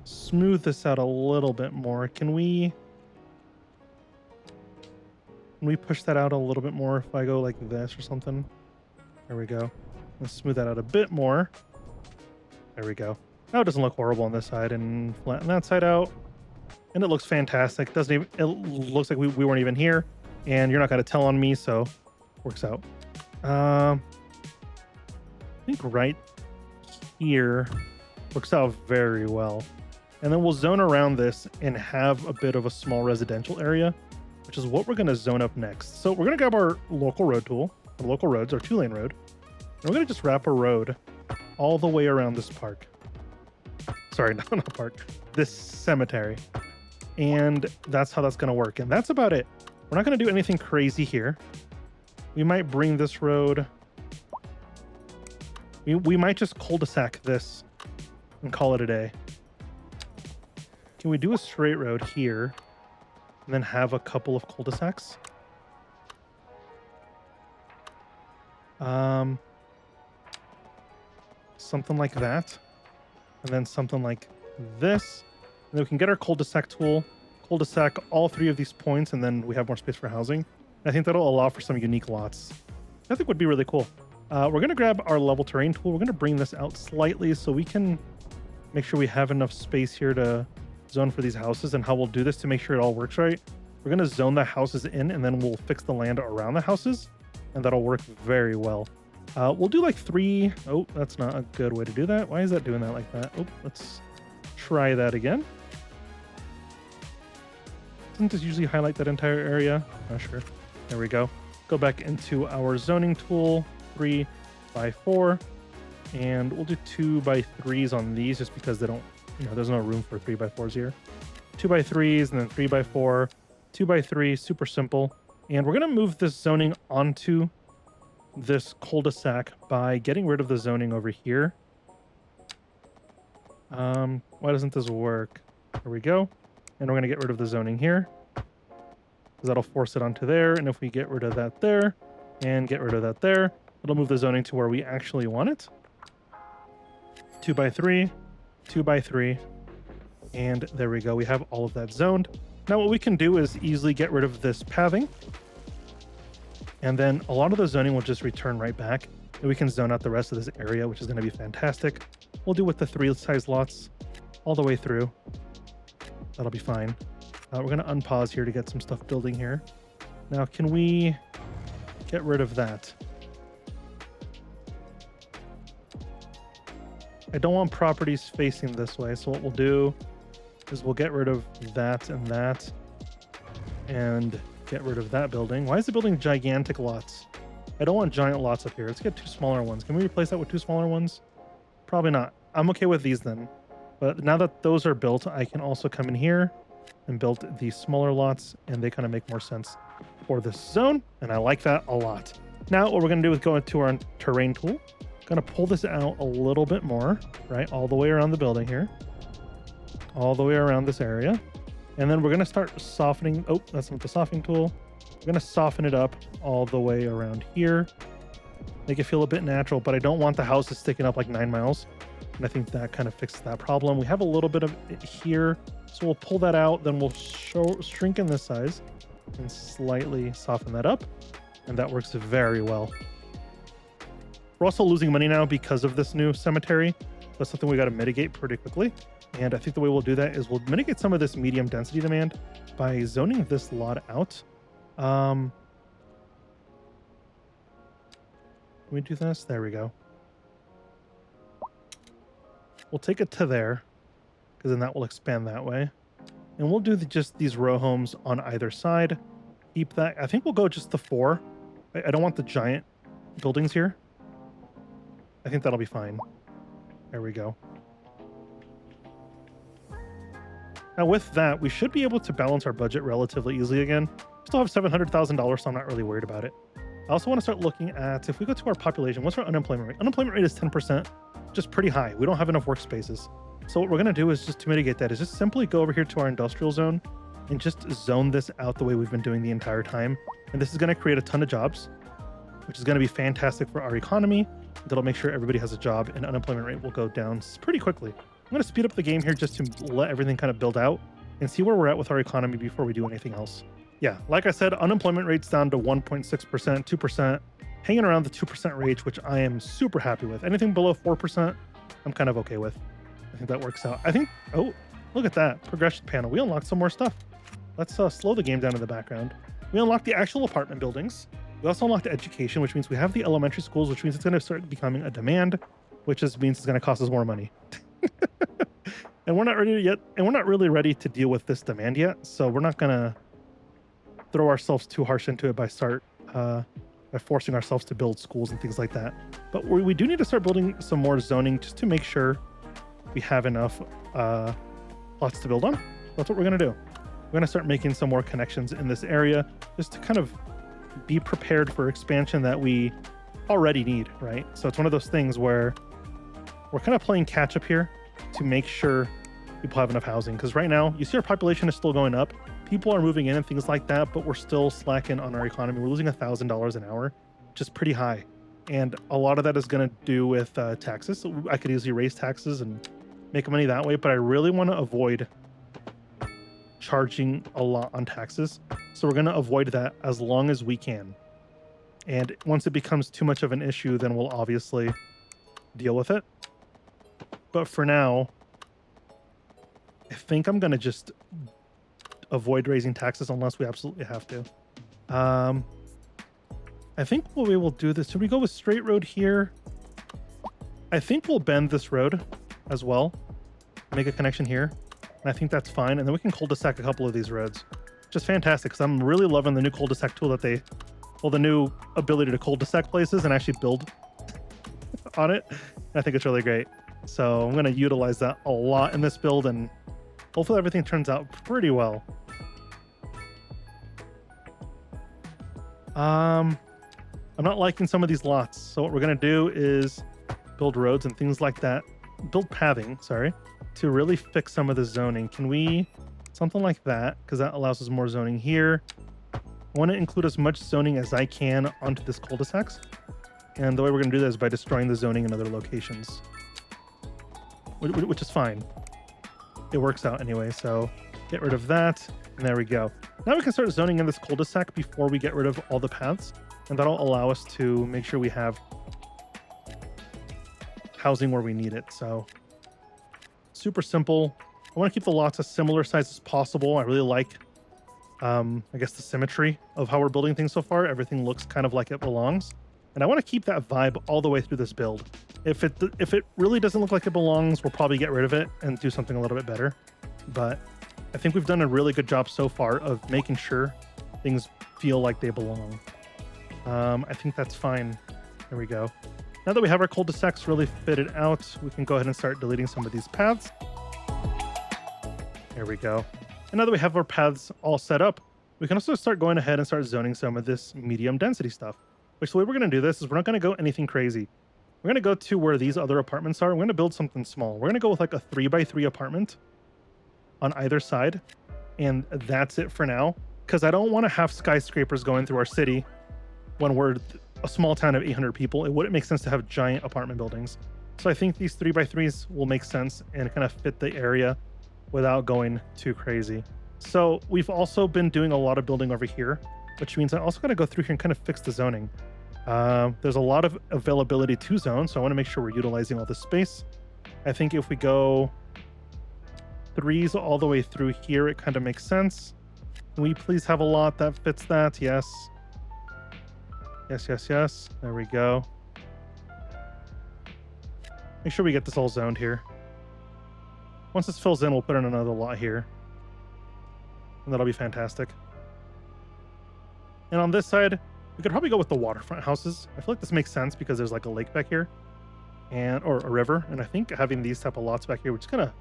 smooth this out a little bit more. Can we push that out a little bit more if I go like this or something? There we go. Let's smooth that out a bit more. There we go. Now it doesn't look horrible on this side, and flatten that side out. And it looks fantastic. Doesn't even, it looks like we weren't even here, and you're not going to tell on me, so works out. I think right here works out very well. And then we'll zone around this and have a bit of a small residential area, which is what we're going to zone up next. So we're going to grab our local road tool, our local roads, our 2-lane road, and we're going to just wrap a road all the way around this park. Sorry, not a park, this cemetery. And that's how that's going to work. And that's about it. We're not going to do anything crazy here. We might bring this road. We might just cul-de-sac this and call it a day. Can we do a straight road here and then have a couple of cul-de-sacs? Something like that. And then something like this. And then we can get our cul-de-sac tool, cul-de-sac all 3 of these points, and then we have more space for housing. And I think that'll allow for some unique lots. I think would be really cool. We're going to grab our level terrain tool. We're going to bring this out slightly so we can make sure we have enough space here to zone for these houses. And how we'll do this to make sure it all works right. We're going to zone the houses in, and then we'll fix the land around the houses. And that'll work very well. We'll do like 3. Oh, that's not a good way to do that. Why is that doing that like that? Oh, let's try that again. Doesn't this usually highlight that entire area? Not sure. There we go. Go back into our zoning tool, 3x4, and we'll do 2x3s on these just because they don't, there's no room for 3x4s here. 2x3s and then 3x4, 2x3, super simple. And we're going to move this zoning onto this cul-de-sac by getting rid of the zoning over here. Why doesn't this work? There we go. And we're going to get rid of the zoning here, because that'll force it onto there. And if we get rid of that there and get rid of that there, it'll move the zoning to where we actually want it. 2x3, 2x3, and there we go. We have all of that zoned. Now what we can do is easily get rid of this pathing, and then a lot of the zoning will just return right back, and we can zone out the rest of this area, which is going to be fantastic. We'll do with the 3 size lots all the way through. That'll be fine. We're going to unpause here to get some stuff building here. Now, can we get rid of that? I don't want properties facing this way, so what we'll do is we'll get rid of that and get rid of that building. Why is the building gigantic lots? I don't want giant lots up here. Let's get 2 smaller ones. Can we replace that with 2 smaller ones? Probably not. I'm okay with these then. But now that those are built, I can also come in here and build these smaller lots, and they kind of make more sense for this zone, and I like that a lot. Now what we're going to do is go into our terrain tool, Gonna pull this out a little bit more, right? All the way around the building here. All the way around this area. And then we're gonna start softening. Oh, that's not the softening tool. We're gonna soften it up all the way around here. Make it feel a bit natural, but I don't want the houses sticking up like 9 miles. And I think that kind of fixes that problem. We have a little bit of it here. So we'll pull that out. Then we'll shrink in this size and slightly soften that up. And that works very well. We're also losing money now because of this new cemetery. That's something we got to mitigate pretty quickly. And I think the way we'll do that is we'll mitigate some of this medium density demand by zoning this lot out. Can we do this? There we go. We'll take it to there because then that will expand that way. And we'll do just these row homes on either side. Keep that. I think we'll go just the 4. I don't want the giant buildings here. I think that'll be fine. There we go. Now with that, we should be able to balance our budget relatively easily again. We still have $700,000, so I'm not really worried about it. I also want to start looking at, if we go to our population, what's our unemployment rate? Unemployment rate is 10%, just pretty high. We don't have enough workspaces. So what we're going to do is just to mitigate that is just simply go over here to our industrial zone and just zone this out the way we've been doing the entire time. And this is going to create a ton of jobs, which is going to be fantastic for our economy. That'll make sure everybody has a job and unemployment rate will go down pretty quickly. I'm going to speed up the game here just to let everything kind of build out and see where we're at with our economy before we do anything else. Yeah, like I said, unemployment rate's down to 1.6%, 2%, hanging around the 2% range, which I am super happy with. Anything below 4%, I'm kind of okay with. I think that works out. I think, oh, look at that progression panel. We unlocked some more stuff. Let's slow the game down in the background. We unlocked the actual apartment buildings. We also unlocked education, which means we have the elementary schools, which means it's going to start becoming a demand, which just means it's going to cost us more money. And we're not ready yet, and we're not really ready to deal with this demand yet, so we're not going to throw ourselves too harsh into it by forcing ourselves to build schools and things like that. But we do need to start building some more zoning just to make sure we have enough plots to build on. That's what we're going to do. We're going to start making some more connections in this area just to kind of be prepared for expansion that we already need, right? So it's one of those things where we're kind of playing catch up here to make sure people have enough housing. Because right now, you see our population is still going up. People are moving in and things like that, but we're still slacking on our economy. We're losing $1,000 an hour, which is pretty high. And a lot of that is going to do with taxes. So I could easily raise taxes and make money that way, but I really want to avoid charging a lot on taxes. So we're going to avoid that as long as we can. And once it becomes too much of an issue, then we'll obviously deal with it. But for now, I think I'm going to just avoid raising taxes unless we absolutely have to. I think we will do this. Should we go with straight road here? I think we'll bend this road as well. Make a connection here. And I think that's fine. And then we can cul-de-sac a couple of these roads. Just fantastic, because I'm really loving the new cul-de-sac tool that the new ability to cul-de-sac places and actually build on it. And I think it's really great. So I'm going to utilize that a lot in this build, and hopefully everything turns out pretty well. I'm not liking some of these lots. So what we're going to do is build roads and things like that. Build pathing, sorry, to really fix some of the zoning. Can we, something like that, because that allows us more zoning here. I want to include as much zoning as I can onto this cul-de-sacs. And the way we're going to do that is by destroying the zoning in other locations, which is fine. It works out anyway, so get rid of that. And there we go. Now we can start zoning in this cul-de-sac before we get rid of all the paths. And that'll allow us to make sure we have housing where we need it. So super simple. I want to keep the lots as similar size as possible. I really like, I guess, the symmetry of how we're building things so far. Everything looks kind of like it belongs. And I want to keep that vibe all the way through this build. If it really doesn't look like it belongs, we'll probably get rid of it and do something a little bit better. But I think we've done a really good job so far of making sure things feel like they belong. I think that's fine. There we go. Now that we have our cul-de-sacs really fitted out, we can go ahead and start deleting some of these paths. There we go. And now that we have our paths all set up, we can also start going ahead and start zoning some of this medium density stuff. Which the way we're going to do this is we're not going to go anything crazy. We're going to go to where these other apartments are. We're going to build something small. We're going to go with like a 3x3 apartment on either side. And that's it for now. Because I don't want to have skyscrapers going through our city when we're a small town of 800 people. It wouldn't make sense to have giant apartment buildings. So I think these 3x3s will make sense and kind of fit the area without going too crazy. So we've also been doing a lot of building over here, which means I also got to go through here and kind of fix the zoning. There's a lot of availability to zone, so I want to make sure we're utilizing all this space. I think if we go 3s all the way through here, it kind of makes sense. Can we please have a lot that fits that? Yes. Yes, yes, yes. There we go. Make sure we get this all zoned here. Once this fills in, we'll put in another lot here. And that'll be fantastic. And on this side, we could probably go with the waterfront houses. I feel like this makes sense because there's like a lake back here. Or a river. And I think having these type of lots back here, which is going to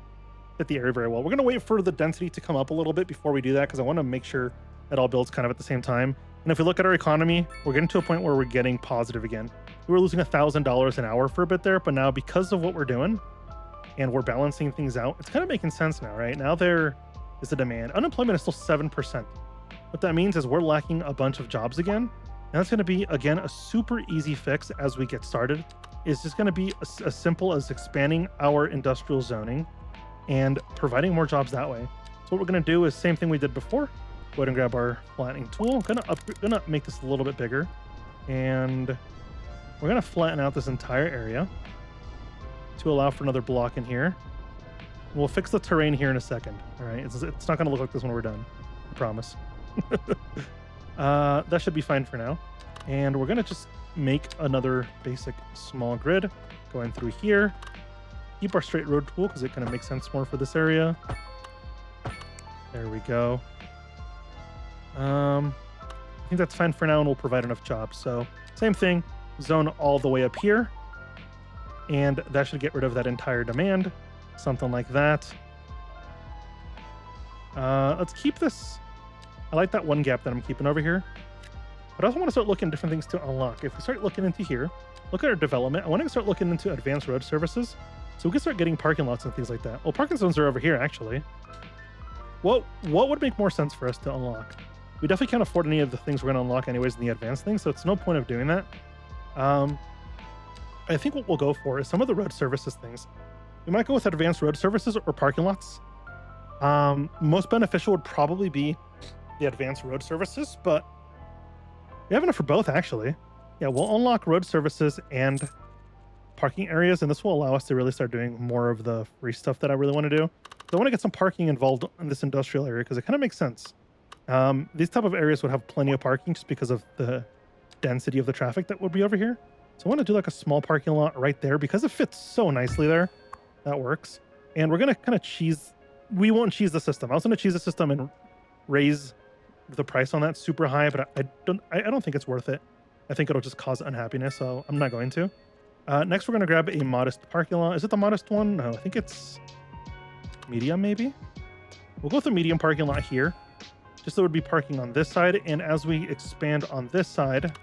fit the area very well. We're going to wait for the density to come up a little bit before we do that because I want to make sure it all builds kind of at the same time. And if we look at our economy, we're getting to a point where we're getting positive again. We were losing $1,000 an hour for a bit there, but now because of what we're doing and we're balancing things out, it's kind of making sense now, right? Now there is a demand. Unemployment is still 7%. What that means is we're lacking a bunch of jobs again. And that's going to be, again, a super easy fix as we get started. It's just going to be as simple as expanding our industrial zoning and providing more jobs that way. So what we're going to do is same thing we did before. Go ahead and grab our flattening tool. Gonna make this a little bit bigger. And we're going to flatten out this entire area to allow for another block in here. We'll fix the terrain here in a second. All right, it's not going to look like this when we're done. I promise. That should be fine for now. And we're going to just make another basic small grid going through here. Keep our straight road tool because it kind of makes sense more for this area. There we go. I think that's fine for now and we'll provide enough jobs. So same thing, zone all the way up here. And that should get rid of that entire demand. Something like that. Let's keep this. I like that one gap that I'm keeping over here. But I also want to start looking at different things to unlock. If we start looking into here, look at our development. I want to start looking into advanced road services. So we can start getting parking lots and things like that. Well, parking zones are over here, actually. What would make more sense for us to unlock? We definitely can't afford any of the things we're going to unlock anyways in the advanced thing, so it's no point of doing that. I think what we'll go for is some of the road services things. We might go with advanced road services or parking lots. Most beneficial would probably be the advanced road services, but we have enough for both, actually. Yeah, we'll unlock road services and parking areas, and this will allow us to really start doing more of the free stuff that I really want to do. So I want to get some parking involved in this industrial area because it kind of makes sense. These type of areas would have plenty of parking just because of the density of the traffic that would be over here. So I want to do like a small parking lot right there because it fits so nicely there. That works. And we're going to kind of we won't cheese the system. I was going to cheese the system and raise the price on that super high, but I don't think it's worth it. I think it'll just cause unhappiness, so I'm not going to. Next, we're going to grab a modest parking lot. Is it the modest one? No, I think it's medium, maybe. We'll go with the medium parking lot here. Just so it would be parking on this side. And as we expand on this side,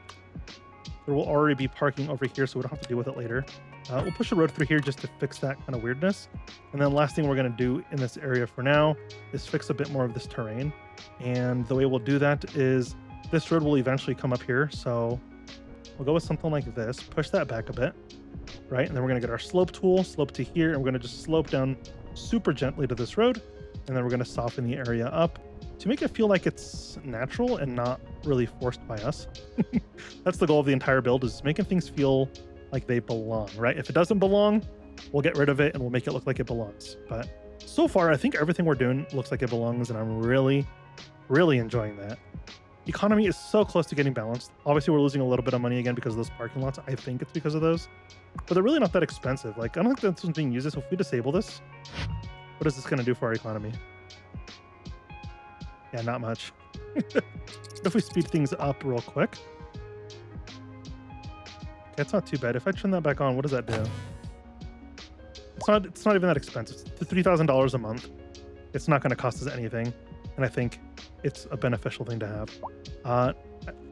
there will already be parking over here, so we don't have to deal with it later. We'll push a road through here just to fix that kind of weirdness. And then last thing we're going to do in this area for now is fix a bit more of this terrain. And the way we'll do that is this road will eventually come up here. So we'll go with something like this, push that back a bit, right? And then we're going to get our slope tool, slope to here, and we're going to just slope down super gently to this road. And then we're going to soften the area up to make it feel like it's natural and not really forced by us. That's the goal of the entire build, is making things feel like they belong, right? If it doesn't belong, we'll get rid of it and we'll make it look like it belongs. But so far, I think everything we're doing looks like it belongs, and I'm really, really enjoying that. Economy is so close to getting balanced. Obviously, we're losing a little bit of money again because of those parking lots. I think it's because of those, but they're really not that expensive. Like, I don't think that's being used. So if we disable this, what is this going to do for our economy? Yeah, not much. If we speed things up real quick. Okay, it's not too bad. If I turn that back on, what does that do? It's not even that expensive. It's $3,000 a month. It's not going to cost us anything. and I think it's a beneficial thing to have. I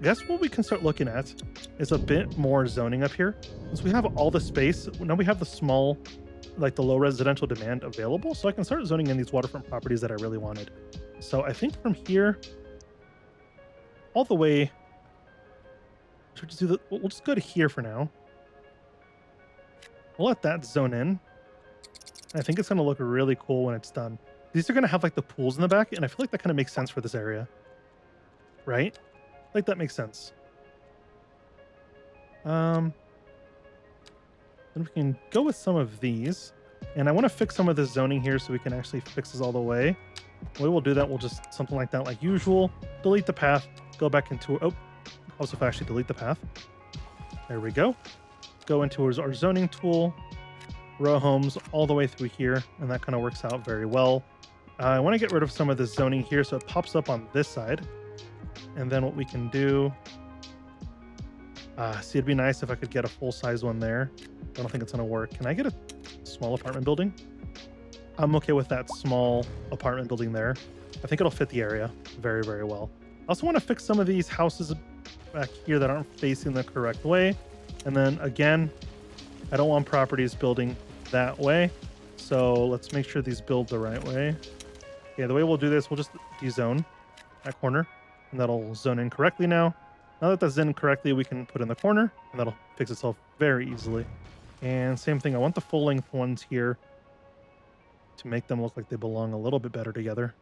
guess what we can start looking at is a bit more zoning up here. Since we have all the space, now we have the small, like the low residential demand available, so I can start zoning in these waterfront properties that I really wanted. So I think from here all the way, should we just do the, we'll just go to here for now. We'll let that zone in. I think it's going to look really cool when it's done. These are going to have like the pools in the back, and I feel like that kind of makes sense for this area, right? Like that makes sense. Then we can go with some of these, and I want to fix some of this zoning here so we can actually fix this all the way. The way we'll do that, we'll just something like that, like usual. Delete the path, go back into, oh, also if I actually delete the path. There we go. Go into our zoning tool, row homes all the way through here, and that kind of works out very well. I want to get rid of some of this zoning here so it pops up on this side. And then what we can do, see, it'd be nice if I could get a full-size one there. I don't think it's going to work. Can I get a small apartment building? I'm okay with that small apartment building there. I think it'll fit the area very, very well. I also want to fix some of these houses back here that aren't facing the correct way. And then again, I don't want properties building that way. So let's make sure these build the right way. Yeah, the way we'll do this, we'll just dezone that corner, and that'll zone in correctly now. Now that that's in correctly, we can put in the corner, and that'll fix itself very easily. And same thing, I want the full length ones here to make them look like they belong a little bit better together.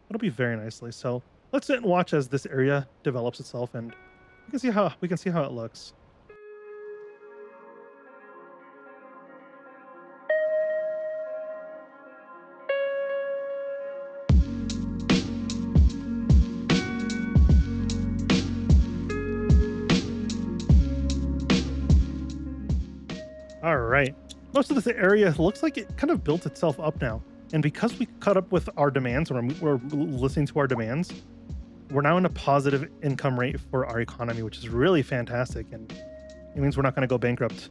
It'll be very nicely. So let's sit and watch as this area develops itself, and we can see how it looks. All right. Most of this area looks like it kind of built itself up now. And because we caught up with our demands, or we're listening to our demands, we're now in a positive income rate for our economy, which is really fantastic. And it means we're not going to go bankrupt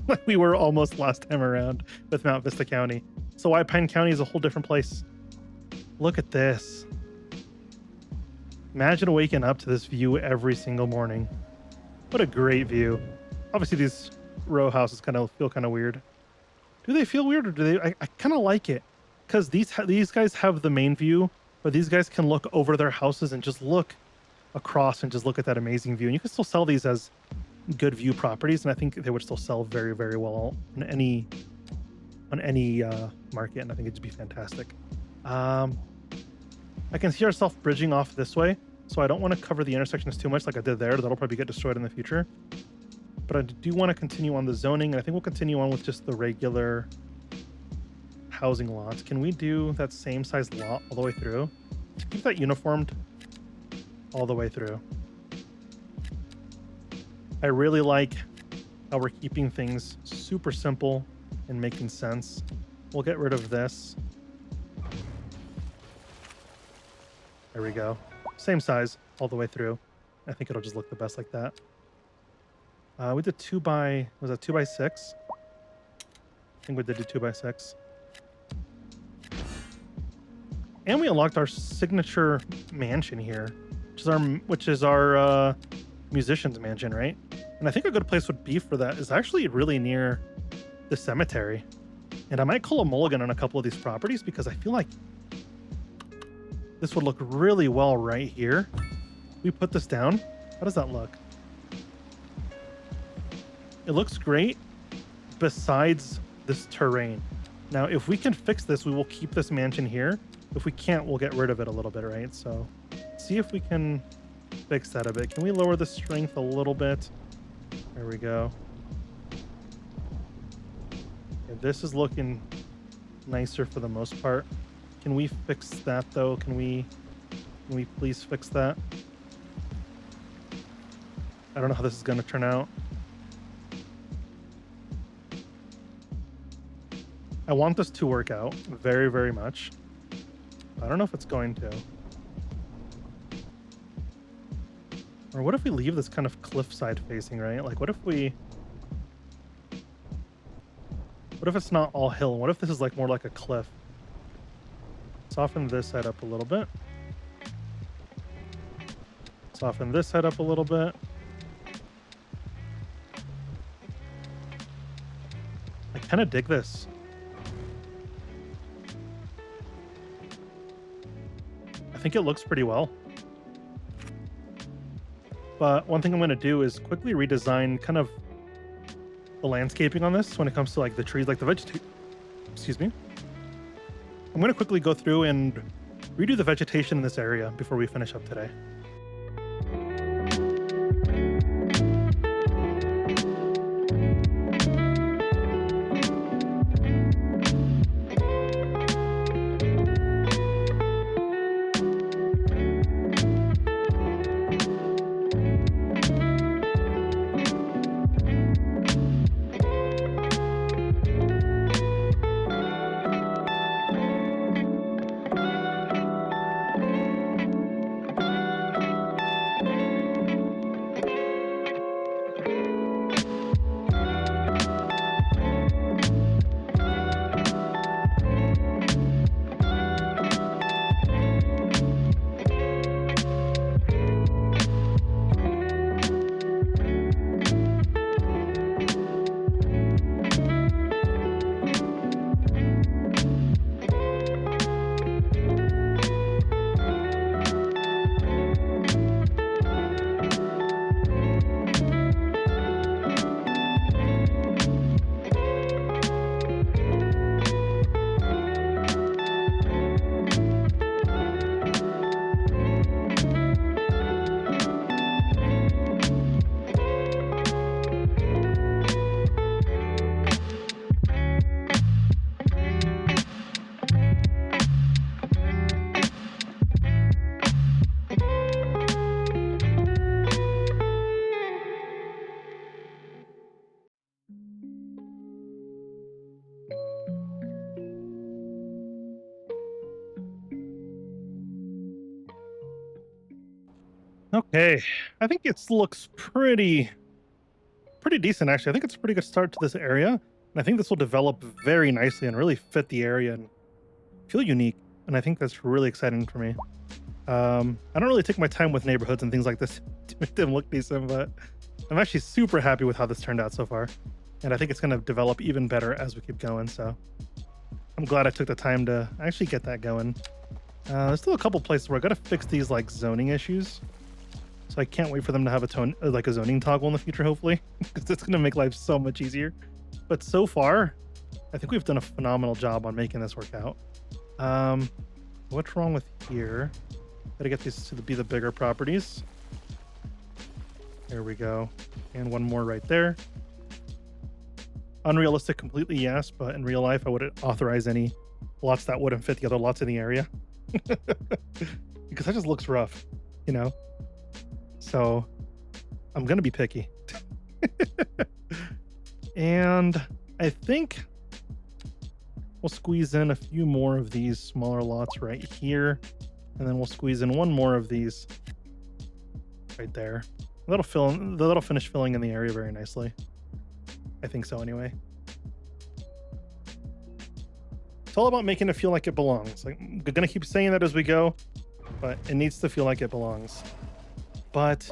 like we were almost last time around with Mount Vista County. So White Pine County is a whole different place. Look at this. Imagine waking up to this view every single morning. What a great view. Obviously, these row houses kind of feel kind of weird. Do they feel weird, or do they? I kind of like it because these guys have the main view, but these guys can look over their houses and just look across and just look at that amazing view. And you can still sell these as good view properties, and I think they would still sell very, very well on any market, and I think it'd be fantastic. I can see ourselves bridging off this way, so I don't want to cover the intersections too much like I did there. That'll probably get destroyed in the future. But I do want to continue on the zoning, and I think we'll continue on with just the regular housing lots. Can we do that same size lot all the way through? Keep that uniformed all the way through. I really like how we're keeping things super simple and making sense. We'll get rid of this. There we go. Same size all the way through. I think it'll just look the best like that. We did 2x, was that 2x6? I think we did do 2x6. And we unlocked our signature mansion here, which is our musician's mansion, right? And I think a good place would be for that is actually really near the cemetery. And I might call a mulligan on a couple of these properties because I feel like this would look really well right here. We put this down. How does that look? It looks great besides this terrain. Now, if we can fix this, we will keep this mansion here. If we can't, we'll get rid of it a little bit, right? So see if we can fix that a bit. Can we lower the strength a little bit? There we go. Okay, this is looking nicer for the most part. Can we fix that though? Can we please fix that? I don't know how this is going to turn out. I want this to work out very, very much. I don't know if it's going to. Or what if we leave this kind of cliffside facing, right? Like what if it's not all hill? What if this is like more like a cliff? soften this side up a little bit. Soften this side up a little bit. I kind of dig this. I think it looks pretty well. But one thing I'm going to do is quickly redesign kind of the landscaping on this when it comes to like the trees, like the vegetation. Excuse me. I'm going to quickly go through and redo the vegetation in this area before we finish up today. Okay, I think it looks pretty decent actually. I think it's a pretty good start to this area, and I think this will develop very nicely and really fit the area and feel unique. And I think that's really exciting for me. I don't really take my time with neighborhoods and things like this to make them look decent, but I'm actually super happy with how this turned out so far, and I think it's going to develop even better as we keep going. So I'm glad I took the time to actually get that going. There's still a couple places where I got to fix these like zoning issues. So I can't wait for them to have like a zoning toggle in the future, hopefully, because it's going to make life so much easier. But so far, I think we've done a phenomenal job on making this work out. What's wrong with here? Gotta get these to be the bigger properties. There we go. And one more right there. Unrealistic completely, yes, but in real life, I wouldn't authorize any lots that wouldn't fit the other lots in the area. Because that just looks rough, you know? So I'm going to be picky. And I think we'll squeeze in a few more of these smaller lots right here. And then we'll squeeze in one more of these right there. That'll finish filling in the area very nicely. I think so anyway. It's all about making it feel like it belongs. Like, I'm going to keep saying that as we go, but it needs to feel like it belongs. But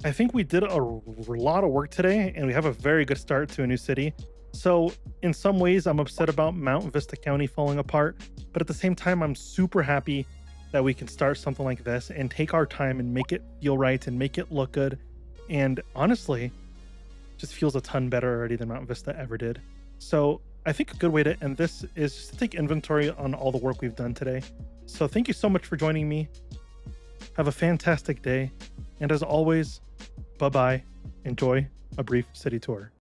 I think we did a lot of work today, and we have a very good start to a new city. So in some ways, I'm upset about Mount Vista County falling apart, but at the same time, I'm super happy that we can start something like this and take our time and make it feel right and make it look good. And honestly, just feels a ton better already than Mount Vista ever did. So I think a good way to end this is just to take inventory on all the work we've done today. So thank you so much for joining me. Have a fantastic day. And as always, bye-bye. Enjoy a brief city tour.